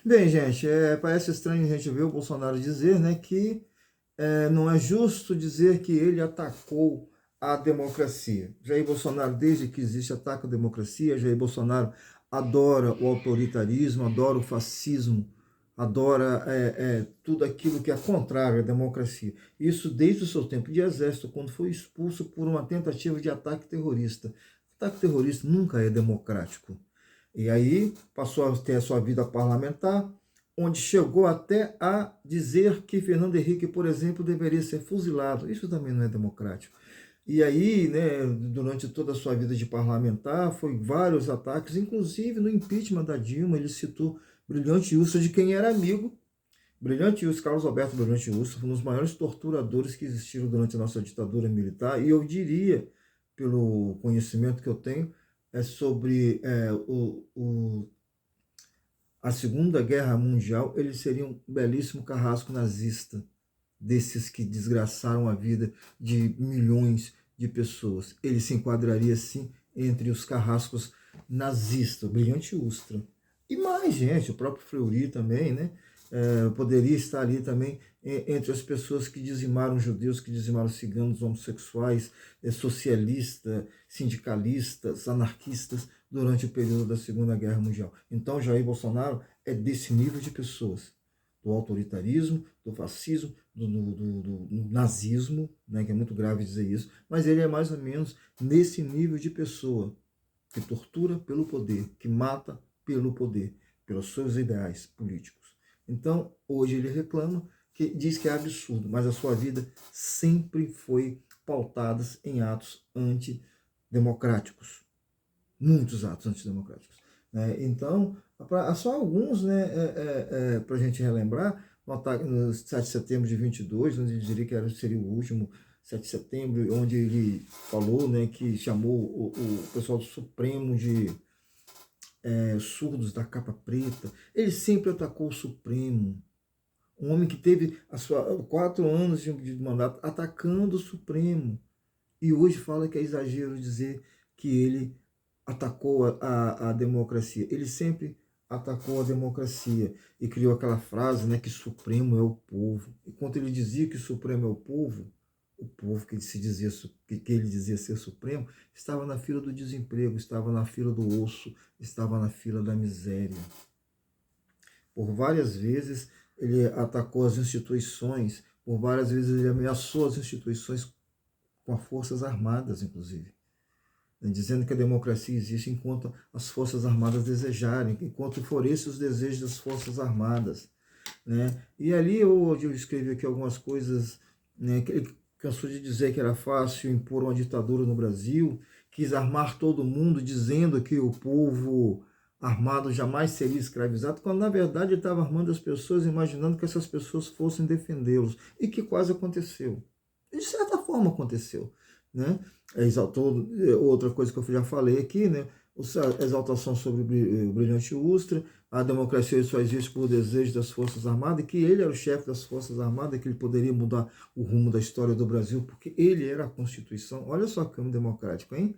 Bem, gente, parece estranho a gente ver o Bolsonaro dizer, né, que não é justo dizer que ele atacou a democracia. Jair Bolsonaro, desde que existe, ataca a democracia. Jair Bolsonaro adora o autoritarismo, adora o fascismo, adora tudo aquilo que é contrário à democracia. Isso desde o seu tempo de exército, quando foi expulso por uma tentativa de ataque terrorista. Ataque terrorista nunca é democrático. E aí passou a ter a sua vida parlamentar, onde chegou até a dizer que Fernando Henrique, por exemplo, deveria ser fuzilado. Isso também não é democrático. E aí, né, durante toda a sua vida de parlamentar, foi vários ataques, inclusive no impeachment da Dilma, ele citou Brilhante Ustra, de quem era amigo. Brilhante Ustra, Carlos Alberto Brilhante Ustra, foi um dos maiores torturadores que existiram durante a nossa ditadura militar, e eu diria, pelo conhecimento que eu tenho, sobre a Segunda Guerra Mundial, ele seria um belíssimo carrasco nazista, desses que desgraçaram a vida de milhões de pessoas. Ele se enquadraria, sim, entre os carrascos nazistas, Brilhante Ustra. E mais gente, o próprio Fleury também, né? Poderia estar ali também entre as pessoas que dizimaram judeus, que dizimaram ciganos, homossexuais, socialistas, sindicalistas, anarquistas, durante o período da Segunda Guerra Mundial. Então, Jair Bolsonaro é desse nível de pessoas, do autoritarismo, do fascismo, do nazismo, né, que é muito grave dizer isso, mas ele é mais ou menos nesse nível de pessoa que tortura pelo poder, que mata pelo poder, pelos seus ideais políticos. Então, hoje ele reclama, que diz que é absurdo, mas a sua vida sempre foi pautada em atos antidemocráticos, muitos atos antidemocráticos. Né? Então, só alguns, né, para a gente relembrar, no ataque no 7 de setembro de 22, onde ele diria que seria o último 7 de setembro, onde ele falou, né, que chamou o pessoal do Supremo de surdos da capa preta. Ele sempre atacou o Supremo. Um homem que teve 4 anos de mandato atacando o Supremo. E hoje fala que é exagero dizer que ele atacou a democracia. Ele sempre atacou a democracia e criou aquela frase, né, que Supremo é o povo. E quando ele dizia que o Supremo é o povo que ele dizia ser Supremo, estava na fila do desemprego, estava na fila do osso, estava na fila da miséria. Por várias vezes ele atacou as instituições, por várias vezes ele ameaçou as instituições com as Forças Armadas, inclusive, dizendo que a democracia existe enquanto as Forças Armadas desejarem, enquanto for esses os desejos das Forças Armadas. Né? E ali eu escrevi aqui algumas coisas, né, que ele cansou de dizer que era fácil impor uma ditadura no Brasil, quis armar todo mundo, dizendo que o povo armado jamais seria escravizado, quando na verdade ele estava armando as pessoas, imaginando que essas pessoas fossem defendê-los, e que quase aconteceu. De certa forma aconteceu. Né? Exaltou outra coisa que eu já falei aqui, né? A exaltação sobre o Brilhante Ustra, a democracia só existe por desejo das Forças Armadas, e que ele era o chefe das Forças Armadas, que ele poderia mudar o rumo da história do Brasil, porque ele era a Constituição. Olha só que homem democrático, hein?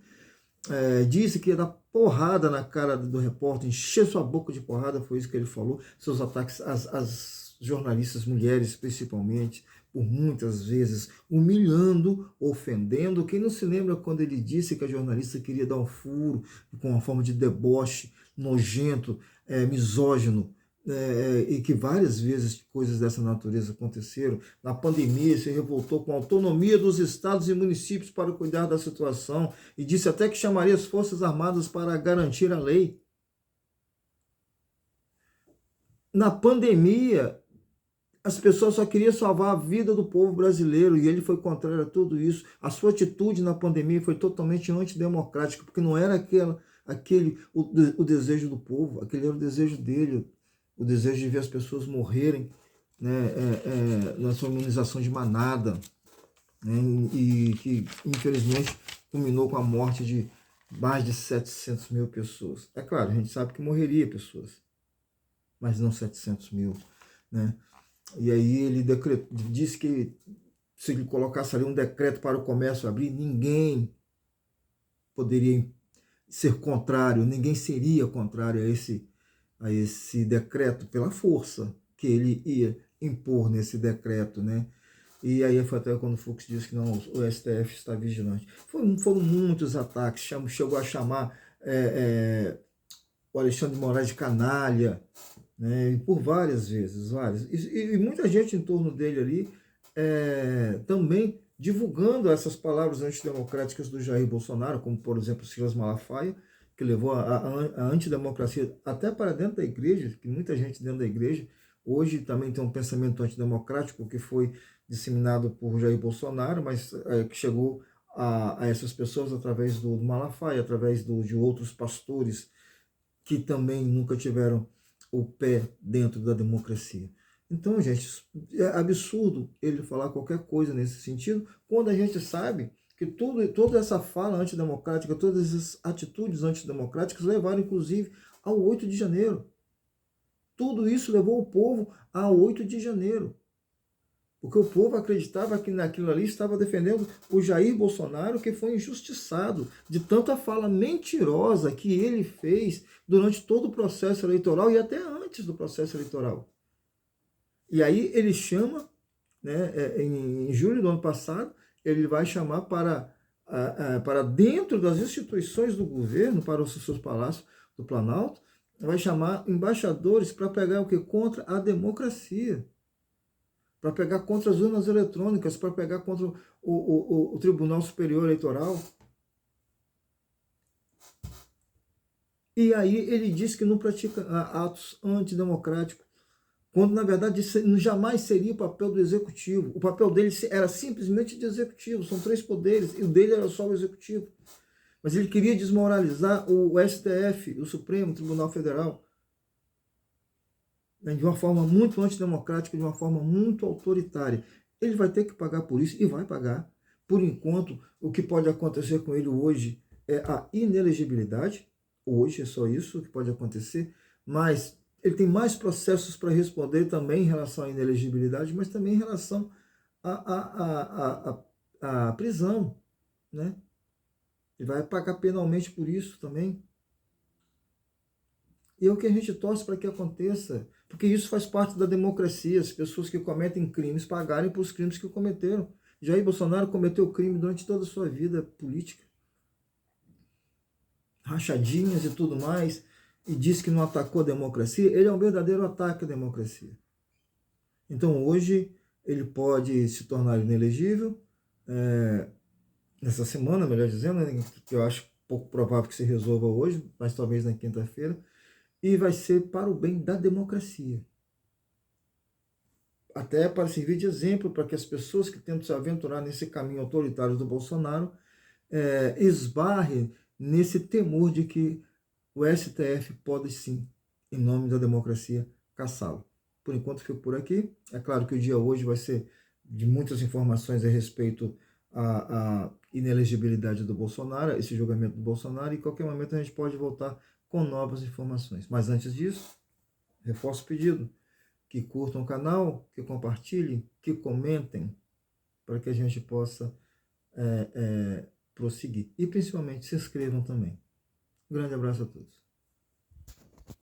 Disse que ia dar porrada na cara do repórter, encher sua boca de porrada, foi isso que ele falou, seus ataques às jornalistas mulheres, principalmente, por muitas vezes humilhando, ofendendo. Quem não se lembra quando ele disse que a jornalista queria dar um furo com uma forma de deboche nojento, misógino, e que várias vezes coisas dessa natureza aconteceram. Na pandemia, se revoltou com a autonomia dos estados e municípios para cuidar da situação e disse até que chamaria as Forças Armadas para garantir a lei. Na pandemia, as pessoas só queriam salvar a vida do povo brasileiro e ele foi contrário a tudo isso. A sua atitude na pandemia foi totalmente antidemocrática, porque não era o desejo do povo, aquele era o desejo dele, o desejo de ver as pessoas morrerem, né, na sua imunização de manada, né, e que infelizmente culminou com a morte de mais de 700 mil pessoas. É claro, a gente sabe que morreria pessoas, mas não 700 mil, né? E aí ele disse que se ele colocasse ali um decreto para o comércio abrir, ninguém poderia ser contrário, ninguém seria contrário a a esse decreto pela força que ele ia impor nesse decreto, né? E aí foi até quando o Fux disse que não, o STF está vigilante. Foram muitos ataques, chegou a chamar o Alexandre de Moraes de canalha, né? E por várias vezes, várias. E muita gente em torno dele ali também divulgando essas palavras antidemocráticas do Jair Bolsonaro, como por exemplo Silas Malafaia, que levou a antidemocracia até para dentro da igreja, que muita gente dentro da igreja hoje também tem um pensamento antidemocrático que foi disseminado por Jair Bolsonaro, mas que chegou a essas pessoas através do Malafaia, através de outros pastores que também nunca tiveram o pé dentro da democracia. Então, gente, é absurdo ele falar qualquer coisa nesse sentido, quando a gente sabe que toda essa fala antidemocrática, todas essas atitudes antidemocráticas levaram, inclusive, ao 8 de janeiro. Tudo isso levou o povo ao 8 de janeiro. Porque o povo acreditava que naquilo ali estava defendendo o Jair Bolsonaro, que foi injustiçado de tanta fala mentirosa que ele fez durante todo o processo eleitoral e até antes do processo eleitoral. E aí ele chama, né, em julho do ano passado, ele vai chamar para dentro das instituições do governo, para os seus palácios do Planalto, vai chamar embaixadores para pegar o que? Contra a democracia. Para pegar contra as urnas eletrônicas, para pegar contra o Tribunal Superior Eleitoral. E aí ele diz que não pratica atos antidemocráticos, quando na verdade isso jamais seria o papel do executivo. O papel dele era simplesmente de executivo, são 3 poderes, e o dele era só o executivo. Mas ele queria desmoralizar o STF, o Supremo Tribunal Federal, de uma forma muito antidemocrática, de uma forma muito autoritária. Ele vai ter que pagar por isso, e vai pagar. Por enquanto, o que pode acontecer com ele hoje é a inelegibilidade. Hoje é só isso que pode acontecer, mas ele tem mais processos para responder também em relação à inelegibilidade, mas também em relação à prisão, né? Ele vai pagar penalmente por isso também. E é o que a gente torce para que aconteça, porque isso faz parte da democracia, as pessoas que cometem crimes pagarem por os crimes que cometeram. Jair Bolsonaro cometeu crime durante toda a sua vida política, rachadinhas e tudo mais, e diz que não atacou a democracia. Ele é um verdadeiro ataque à democracia. Então hoje ele pode se tornar inelegível, nessa semana, melhor dizendo, que eu acho pouco provável que se resolva hoje, mas talvez na quinta-feira, e vai ser para o bem da democracia. Até para servir de exemplo para que as pessoas que tentam se aventurar nesse caminho autoritário do Bolsonaro esbarrem nesse temor de que o STF pode sim, em nome da democracia, caçá-lo. Por enquanto fico por aqui. É claro que o dia hoje vai ser de muitas informações a respeito à inelegibilidade do Bolsonaro, esse julgamento do Bolsonaro, e em qualquer momento a gente pode voltar com novas informações. Mas antes disso, reforço o pedido, que curtam o canal, que compartilhem, que comentem, para que a gente possa prosseguir. E principalmente se inscrevam também. Um grande abraço a todos.